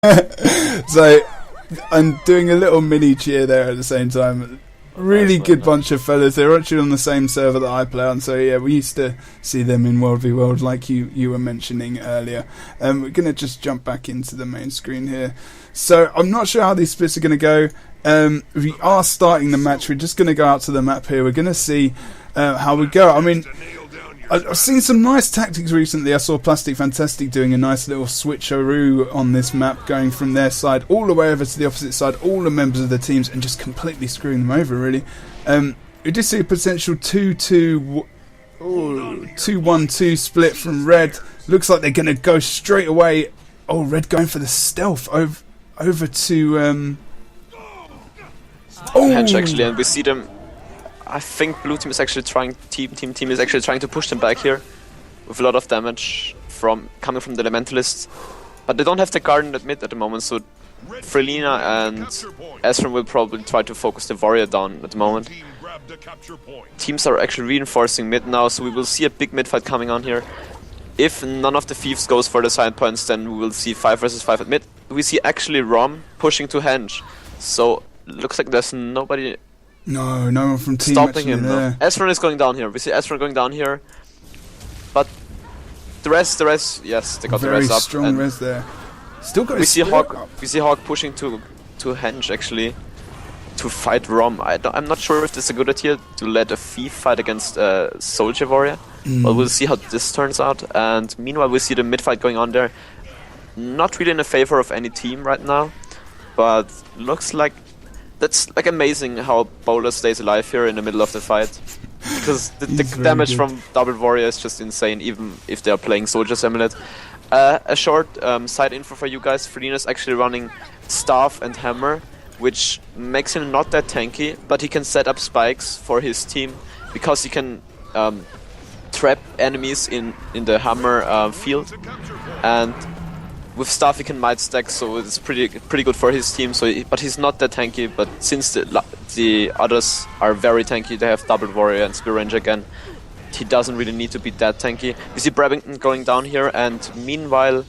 So I'm doing a little mini cheer there at the same time. Really good bunch of fellas. They're actually on the same server that I play on, so yeah, we used to see them in World v World like you were mentioning earlier. We're going to just jump back into the main screen here. So I'm not sure how these splits are going to go. We are starting the match. We're just going to go out to the map here. We're going to see how we go. I mean, I've seen some nice tactics recently. I saw Plastic Fantastic doing a nice little switcheroo on this map, going from their side all the way over to the opposite side, all the members of the teams, and just completely screwing them over, really. We did see a potential 2-1-2 split from Red. Looks like they're going to go straight away. Oh, Red going for the stealth over to... Hedge, actually, and we see them... I think blue team is actually trying. Team is actually trying to push them back here, with a lot of damage coming from the Elementalists. But they don't have the Garden at mid at the moment, so Frelina and Ezreal will probably try to focus the Warrior down at the moment. Teams are actually reinforcing mid now, so we will see a big mid fight coming on here. If none of the Thieves goes for the side points, then we will see 5 versus 5 at mid. We see actually Rom pushing to Henge, so looks like there's nobody. No one from team stopping him. There. No. Ezreal is going down here. We see Ezreal going down here, but the rest, yes, they got very the res up. Strong res there. Still got. We see Hawk pushing to Henge actually to fight Rom. I'm not sure if this is a good idea to let a thief fight against a soldier warrior. But we'll see how this turns out. And meanwhile, we see the mid fight going on there. Not really in the favor of any team right now, but looks like. That's like amazing how Bowler stays alive here in the middle of the fight, because the damage from Double Warrior is just insane, even if they are playing Soldier's Amulet. A short side info for you guys: Frelina is actually running Staff and Hammer, which makes him not that tanky, but he can set up spikes for his team because he can trap enemies in the Hammer field, and with Staff he can might stack, so it's pretty good for his team. But he's not that tanky. But since the others are very tanky, they have Double Warrior and Spear Ranger again. He doesn't really need to be that tanky. We see Brabington going down here, and meanwhile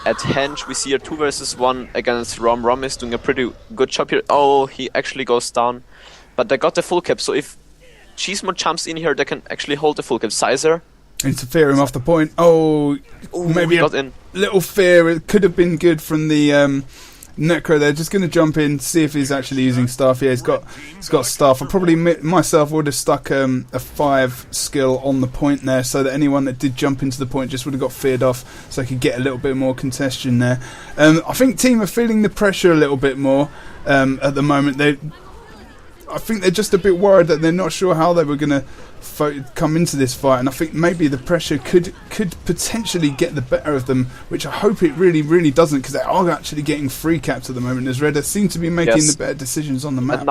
at Henge we see a 2 versus 1 against Rom. Rom is doing a pretty good job here. Oh, he actually goes down, but they got the full cap. So if Cheesemo jumps in here, they can actually hold the full cap. Sizer. Interfere him off the point. Oh, maybe a little fear. It could have been good from the Necro there. Just going to jump in, see if he's actually using Staff. Yeah, he's got Staff. I probably myself would have stuck a 5 skill on the point there, so that anyone that did jump into the point just would have got feared off, so I could get a little bit more congestion there. I think team are feeling the pressure a little bit more at the moment. I think they're just a bit worried that they're not sure how they were going to come into this fight, and I think maybe the pressure could potentially get the better of them, which I hope it really doesn't, because they are actually getting free caps at the moment, as Redder seem to be making the better decisions on the map. And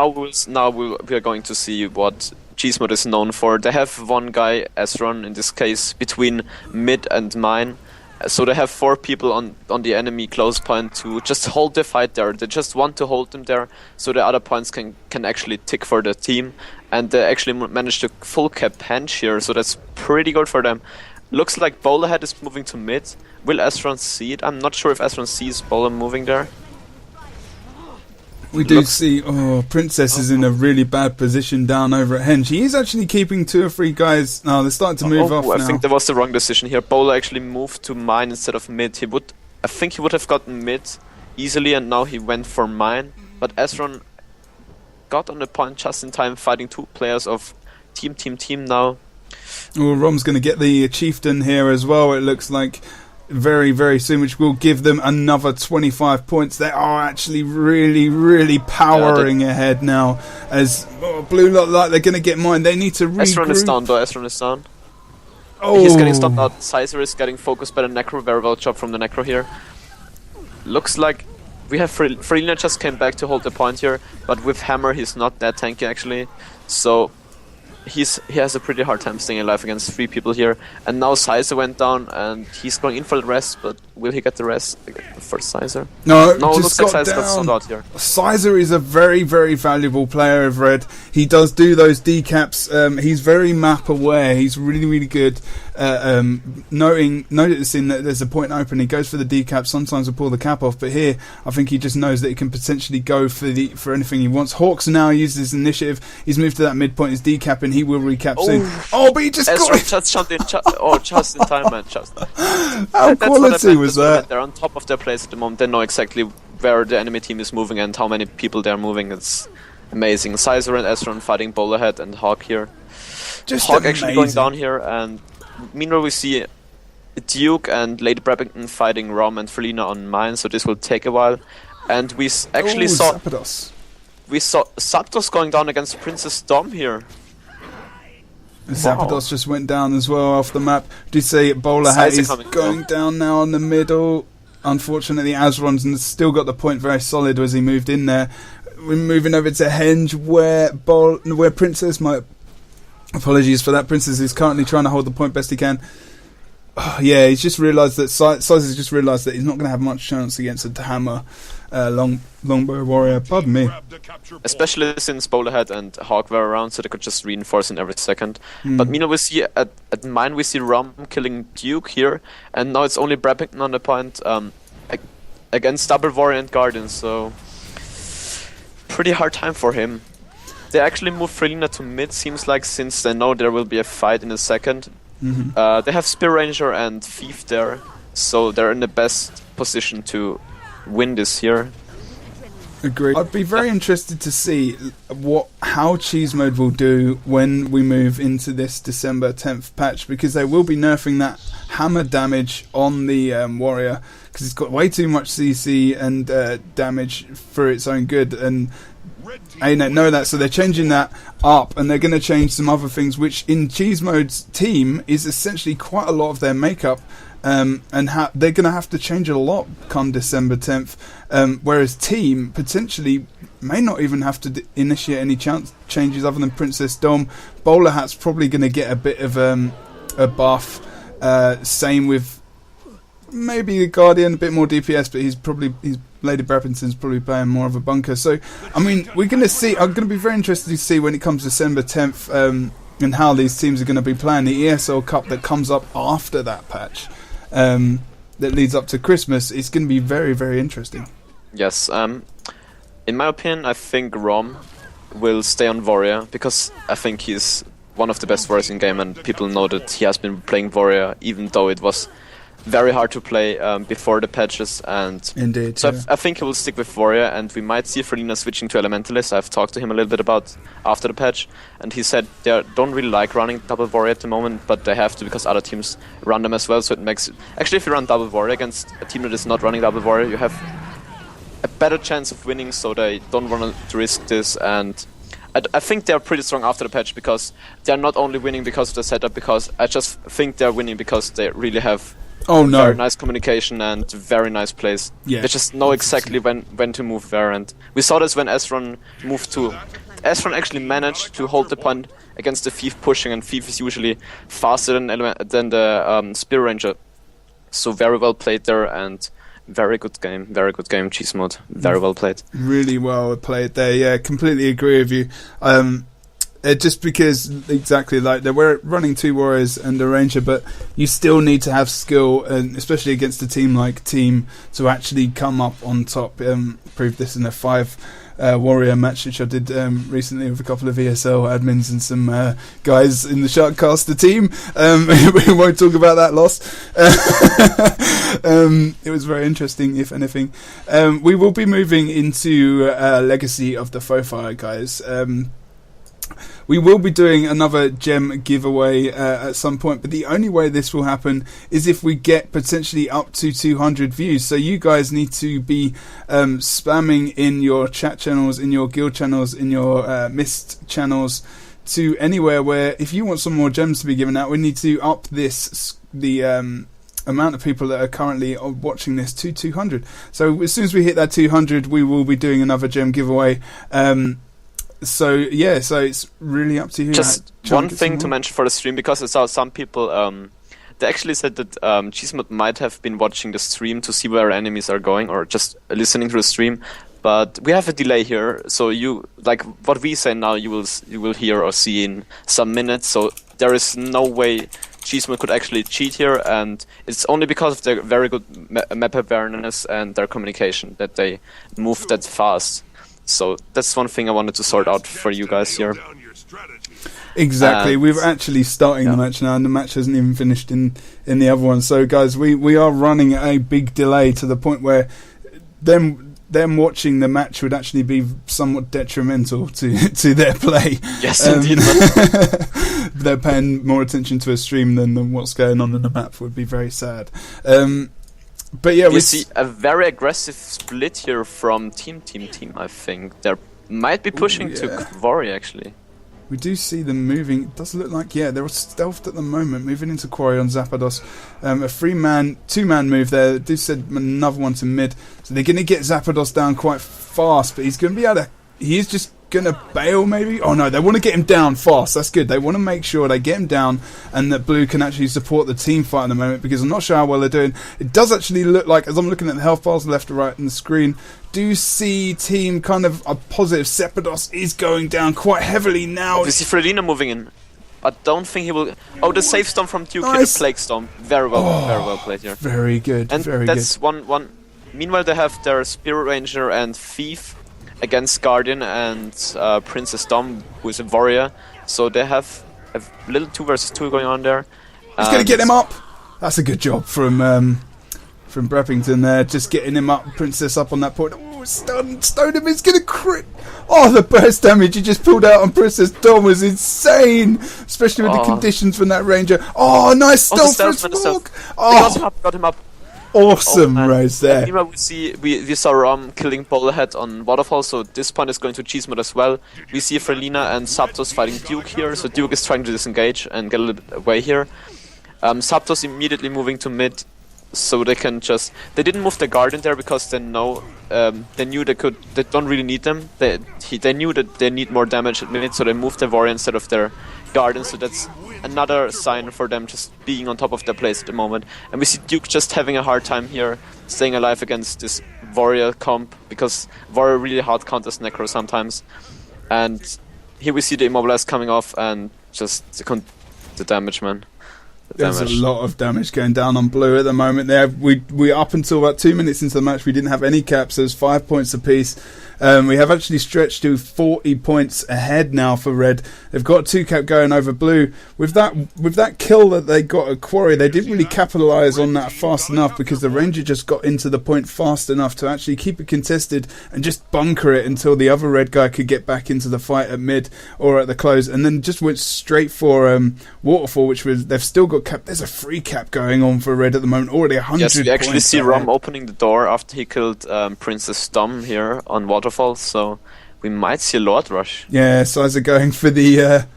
now we are going to see what Cheesemod is known for. They have one guy, Ezron in this case, between mid and mine. So they have 4 people on the enemy close point to just hold the fight there. They just want to hold them there, so the other points can actually tick for the team. And they actually managed to full cap Henge here, so that's pretty good for them. Looks like Bowlerhead is moving to mid. Will Ezron see it? I'm not sure if Ezron sees Bowler moving there. We do see, Princess is in a really bad position down over at Henge. He is actually keeping 2 or 3 guys. No, they're starting to move off now. I think that was the wrong decision here. Bowler actually moved to mine instead of mid. I think he would have gotten mid easily, and now he went for mine. But Ezron got on the point just in time, fighting 2 players of team now. Oh, Rom's going to get the Chieftain here as well, it looks like. Very soon, which will give them another 25 points. They are actually really powering ahead now, as blue look like they're going to get mine. They need to regroup. Ezron is down though. Ezron is down. He's getting stopped out. Sizer is getting focused by the Necro. Very well job from the Necro here. Looks like we have Frelina just came back to hold the point here, but with Hammer he's not that tanky actually, so he has a pretty hard time staying alive against 3 people here. And now Sizer went down and he's going in for the rest, but Will he get the rest for Sizer? No, looks like Sizer got down. sold out here. Sizer is a very, very valuable player, I've read. He does do those decaps. He's very map aware. He's really, really good noticing that there's a point open. He goes for the decap. Sometimes will pull the cap off, but here I think he just knows that he can potentially go for anything he wants. Hawks now uses his initiative. He's moved to that midpoint. He's decapping. He will recap soon. Oh, but he just got it. Just jumped in. Just in time, man. Just. How quality was that? They're on top of their place at the moment. They know exactly where the enemy team is moving and how many people they're moving. It's amazing. Sizer and Ezreal fighting Bowlerhead and Hawk here. Just Hawk amazing. actually going down here, and meanwhile we see Duke and Lady Brappington fighting Rom and Felina on mine, so this will take a while. And we actually saw Zapdos. We saw Zapdos going down against Princess Dom here. Zapdos just went down as well off the map. Did say Bowlerhead is going down now in the middle. Unfortunately, Azron's still got the point very solid as he moved in there. We're moving over to Henge, where Princess might. Apologies for that. Princess is currently trying to hold the point best he can. Oh, yeah, he's just realised that Sizer's just realised that he's not going to have much chance against a Hammer longbow warrior. Pardon me. Especially since Bowlerhead and Hawk were around, so they could just reinforce in every second. But meanwhile, we see at mine we see Rom killing Duke here, and now it's only Brappington on the point against double warrior and Guardian. So pretty hard time for him. They actually move Frelina to mid, seems like, since they know there will be a fight in a second. They have Spear Ranger and Thief there, so they're in the best position to win this here. Agreed. I'd be very interested to see how Cheese Mode will do when we move into this December 10th patch, because they will be nerfing that hammer damage on the warrior, because it's got way too much CC and damage for its own good, and I know that, so they're changing that up, and they're going to change some other things, which in Cheese Mode's team is essentially quite a lot of their makeup, and they're going to have to change a lot come December 10th, whereas team potentially may not even have to initiate any changes other than Princess Dom. Bowler Hat's probably going to get a bit of a buff, same with maybe the Guardian, a bit more DPS, but Lady Brappington's probably playing more of a bunker. So, I mean, we're going to see. I'm going to be very interested to see when it comes December 10th and how these teams are going to be playing the ESL Cup that comes up after that patch that leads up to Christmas. It's going to be very, very interesting. Yes. In my opinion, I think Rom will stay on Warrior, because I think he's one of the best warriors in game, and people know that he has been playing Warrior even though it was very hard to play before the patches, and indeed. So yeah. I think he will stick with Warrior, and we might see Frelina switching to Elementalist. I've talked to him a little bit about after the patch, and he said they don't really like running double Warrior at the moment, but they have to because other teams run them as well. So it makes actually, if you run double Warrior against a team that is not running double Warrior, you have a better chance of winning. So they don't want to risk this, and I think they're pretty strong after the patch, because they're not only winning because of the setup, because I just think they're winning because they really have very nice communication and very nice plays. Yeah, they just know exactly when to move where, and we saw this when Ezreal moved to. Ezreal actually managed to hold the point against the Thief pushing, and Thief is usually faster than the Spear Ranger. So very well played there, and very good game, Cheese Mode. Very well played. Really well played there, yeah, completely agree with you. Just because, exactly, like they were running two warriors and a ranger, but you still need to have skill, and especially against a team like Team, to actually come up on top. Proved this in a 5 warrior match which I did recently with a couple of ESL admins and some guys in the Sharkcaster team. We won't talk about that loss. It was very interesting, if anything. We will be moving into Legacy of the Fofire, guys. We will be doing another gem giveaway at some point, but the only way this will happen is if we get potentially up to 200 views. So you guys need to be spamming in your chat channels, in your guild channels, in your mist channels, to anywhere where, if you want some more gems to be given out, we need to up the amount of people that are currently watching this to 200. So as soon as we hit that 200, we will be doing another gem giveaway. So yeah, so it's really up to you. Just one thing to mention for the stream, because I saw some people they actually said that Cheesemod might have been watching the stream to see where enemies are going, or just listening to the stream. But we have a delay here, so you like what we say now. You will hear or see in some minutes. So there is no way Cheesemod could actually cheat here, and it's only because of their very good map awareness and their communication that they move that fast. So that's one thing I wanted to sort out for you guys here. Exactly. We're actually starting the match now, and the match hasn't even finished in the other one. So, guys, we are running a big delay to the point where them watching the match would actually be somewhat detrimental to their play. Yes, indeed. They're paying more attention to a stream than what's going on in the map would be very sad. But yeah, we see a very aggressive split here from team. I think they might be pushing to Quarry actually. We do see them moving. It does look like, they're stealthed at the moment, moving into Quarry on Zapdos. A 3-man, 2-man move there. They said another one to mid. So they're going to get Zapdos down quite fast, but he's going to be able to... He is just going to bail, maybe? Oh, no, they want to get him down fast. That's good. They want to make sure they get him down and that Blue can actually support the team fight at the moment, because I'm not sure how well they're doing. It does actually look like, as I'm looking at the health bars left to right on the screen, do see team kind of a positive. Sephiroth is going down quite heavily now. We see Frelina moving in. I don't think he will... Oh, the safe storm from Duke, the Plague Storm. Very well played here. Very good, and very that's good. one. Meanwhile, they have their Spirit Ranger and Thief against Guardian and Princess Dom, who is a warrior. So they have a little 2 versus 2 going on there. He's going to get him up. That's a good job from Breppington there, just getting him up, Princess up on that point. Oh, stoned him, he's going to crit. Oh, the burst damage he just pulled out on Princess Dom was insane, especially with the conditions from that Ranger. Oh, nice stealth for his walk. Oh, got him up. Awesome race there. Meanwhile, we saw Rom killing Bottlehead on Waterfall, so this point is going to Cheesemod as well. We see Frelina and Zapdos fighting Duke here, so Duke is trying to disengage and get a little bit away here. Zapdos immediately moving to mid, so they can just... They didn't move the Guardian there because they knew they don't really need them. They knew that they need more damage at mid, so they moved the Warrior instead of their Guardian, so that's another sign for them just being on top of their place at the moment. And we see Duke just having a hard time here, staying alive against this Warrior comp, because Warrior really hard counters Necro sometimes. And here we see the Immobilize coming off and just the damage, man. There's a lot of damage going down on Blue at the moment. There, we up until about 2 minutes into the match, we didn't have any caps. So it was 5 points apiece. We have actually stretched to 40 points ahead now for Red. They've got 2 cap going over Blue. With that kill that they got at Quarry, they didn't really capitalise on that fast enough, because the Ranger just got into the point fast enough to actually keep it contested and just bunker it until the other Red guy could get back into the fight at mid or at the close, and then just went straight for Waterfall, which was... They've still got cap. There's a free cap going on for Red at the moment, already 100 points. Yes, we actually see Rom opening the door after he killed Princess Dom here on Waterfall. So we might see a Lord Rush. Yeah, Sizer going for the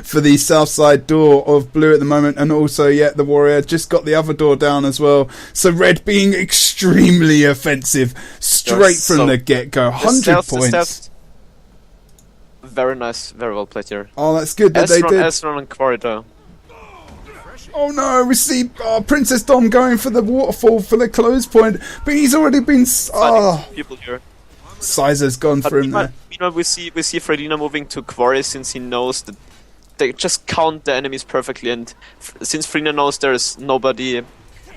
for the south side door of Blue at the moment, and also the Warrior just got the other door down as well. So Red being extremely offensive straight from the get-go. 100 points. Very nice, very well played here. Oh, that's good that they did. Esron and Corridor. Oh no, we see Princess Dom going for the Waterfall for the close point, but he's already been... people here. Sizer's gone for him there. Meanwhile, we see Frelina moving to Quarry, since he knows that they just count the enemies perfectly, and since Frelina knows there is nobody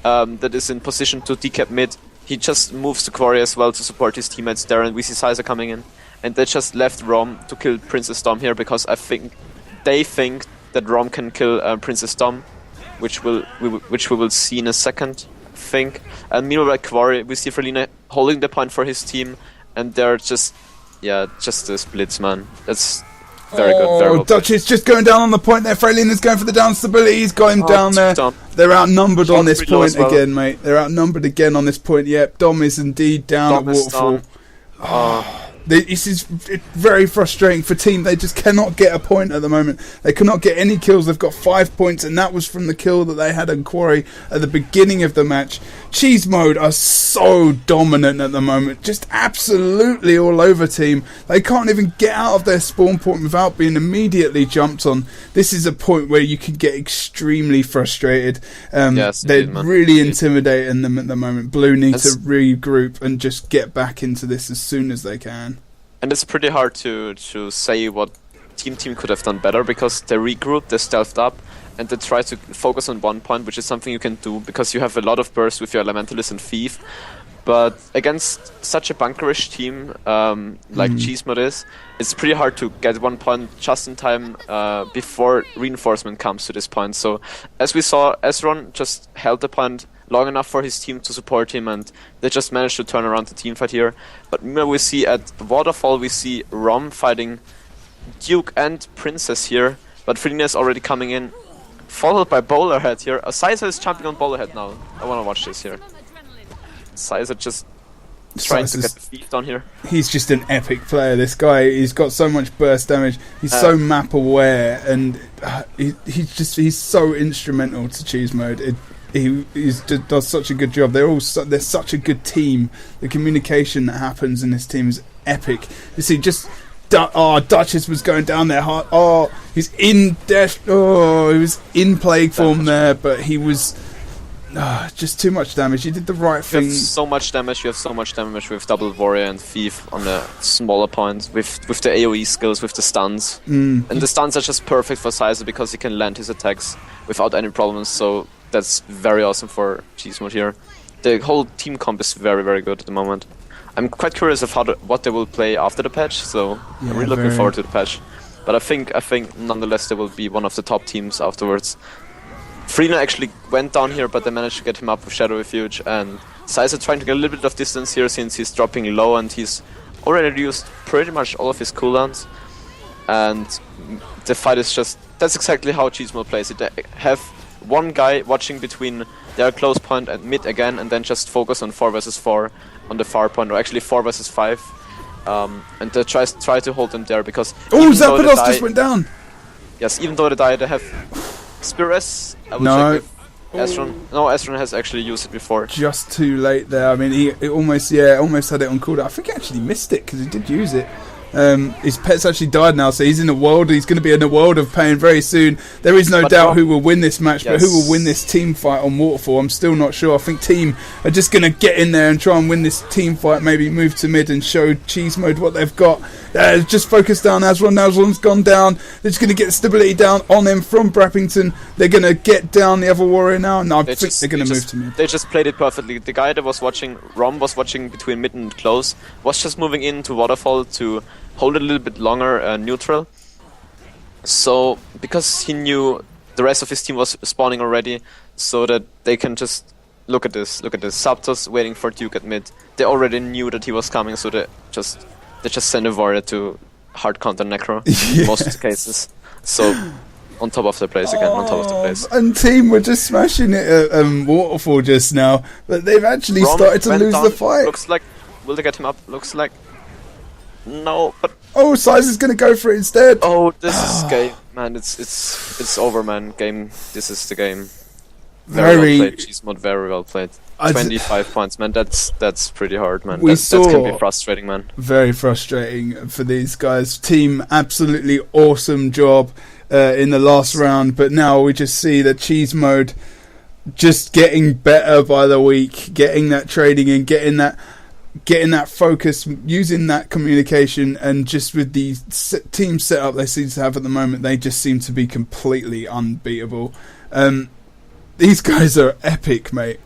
that is in position to decap mid, he just moves to Quarry as well to support his teammates there, and we see Sizer coming in. And they just left Rom to kill Princess Dom here, because they think that Rom can kill Princess Dom, which we will see in a second, I think. And meanwhile at Quarry, we see Frelina holding the point for his team, and they're just the splits, man. That's very good, very well. Dutch is just going down on the point there. Frelina's going for the down stability. He's got him down there. Dom. They're outnumbered on this point again, mate. They're outnumbered again on this point. Yep, Dom is indeed down at Waterfall. This is very frustrating for Team. They just cannot get a point at the moment. They cannot get any kills. They've got 5 points, and that was from the kill that they had on Quarry at the beginning of the match. Cheese Mode are so dominant at the moment. Just absolutely all over Team. They can't even get out of their spawn point without being immediately jumped on. This is a point where you can get extremely frustrated. Yes, they're indeed, really intimidating them at the moment. Blue need to regroup and just get back into this as soon as they can. And it's pretty hard to say what Team could have done better, because they regrouped, they stealthed up, and they try to focus on one point, which is something you can do because you have a lot of bursts with your Elementalist and Thief. But against such a bunkerish team like Cheese Mode is, it's pretty hard to get 1 point just in time before reinforcement comes to this point. So as we saw, Ezron just held the point long enough for his team to support him, and they just managed to turn around the team fight here. But we see at Waterfall, we see Rom fighting Duke and Princess here, but Frina is already coming in, followed by Bowlerhead here. Sizer is jumping on Bowlerhead now. I want to watch this here. Sizer just trying to get the Thief down here. He's just an epic player, this guy. He's got so much burst damage. He's so map aware, and he's so instrumental to Cheese Mode. He just does such a good job. They're such a good team. The communication that happens in this team is epic. You see, just Duchess was going down there hard. Oh, he's in death. Oh, he was in plague form there, but he was just too much damage. He did the right thing. You have so much damage. You have so much damage with double warrior and thief on a smaller point, with the AoE skills, with the stuns, and the stuns are just perfect for Sizer because he can land his attacks without any problems. So that's very awesome for Cheese Mode here. The whole team comp is very, very good at the moment. I'm quite curious of what they will play after the patch, so I'm really looking forward to the patch. But I think nonetheless they will be one of the top teams afterwards. Frina actually went down here, but they managed to get him up with Shadow Refuge, and Sizer trying to get a little bit of distance here since he's dropping low and he's already used pretty much all of his cooldowns. And the fight is just... that's exactly how Cheese Mode plays it. They have one guy watching between their close point and mid again, and then just focus on 4 versus 4 on the far point, or actually 4 versus 5. And they try to hold them there because... oh, Zapdos just went down! Yes, even though they die, they have Spear-S. I would check if Ezron... no, Ezron has actually used it before. Just too late there. I mean, he almost had it on cooldown. I think he actually missed it because he did use it. His pet's actually died now, so he's in a world. He's going to be in a world of pain very soon. There is no doubt who will win this match, but who will win this team fight on Waterfall, I'm still not sure. I think Team are just going to get in there and try and win this team fight, maybe move to mid and show Cheese Mode what they've got. Just focus down Azron. Azron's gone down. They're just going to get stability down on him from Brappington. They're going to get down the other warrior now. No, I think they're going to move to mid. They just played it perfectly. The guy that was watching, Rom was watching between mid and close, was just moving into Waterfall to hold it a little bit longer neutral. So, because he knew the rest of his team was spawning already, so that they can just look at this. Zapdos waiting for Duke at mid. They already knew that he was coming, so they just send a warrior to hard counter Necro in most of the cases. So on top of the place again, on top of the place. And Team were just smashing it at Waterfall just now, but they've actually started to lose the fight. Looks like, will they get him up? Looks like no, but Sizer's gonna go for it instead. Oh, this is game, man. It's over, man. Game. This is the game. Very well played. Cheese Mode, very well played. 25 points, man. That's pretty hard, man. That can be frustrating, man. Very frustrating for these guys. Team, absolutely awesome job in the last round, but now we just see that Cheese Mode just getting better by the week, getting that trading and getting that focus, using that communication, and just with the team setup they seem to have at the moment, they just seem to be completely unbeatable. These guys are epic, mate.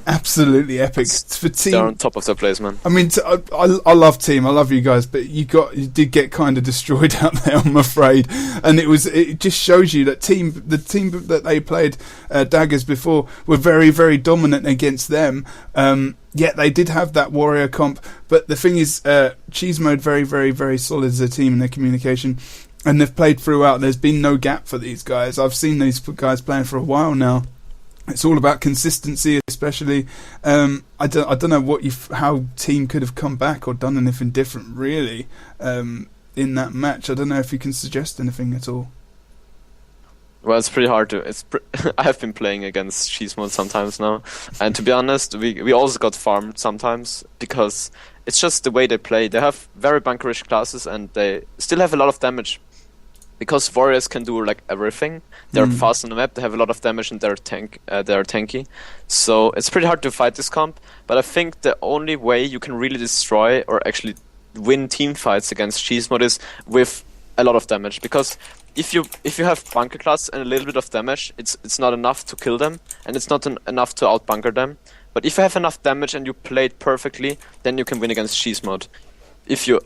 Absolutely epic. For Team, they're on top of their place, man. I mean, I love Team. I love you guys, but you did get kind of destroyed out there, I'm afraid. And it just shows you that the team that they played Daggers before were very, very dominant against them. Yet they did have that warrior comp, but the thing is, Cheese Mode very, very, very solid as a team in their communication, and they've played throughout. There's been no gap for these guys. I've seen these guys playing for a while now. It's all about consistency, especially. I don't know how team could have come back or done anything different, really, in that match. I don't know if you can suggest anything at all. Well, it's pretty hard to. I have been playing against Cheese Mode sometimes now, and to be honest, we also got farmed sometimes because it's just the way they play. They have very bunkerish classes, and they still have a lot of damage. Because warriors can do like everything. They're fast on the map. They have a lot of damage, and they're tanky. So it's pretty hard to fight this comp. But I think the only way you can really destroy or actually win team fights against Cheese Mode is with a lot of damage, because if you have bunker class and a little bit of damage, it's not enough to kill them, and it's not enough to outbunker them. But if you have enough damage and you play it perfectly, then you can win against Cheese Mode. If you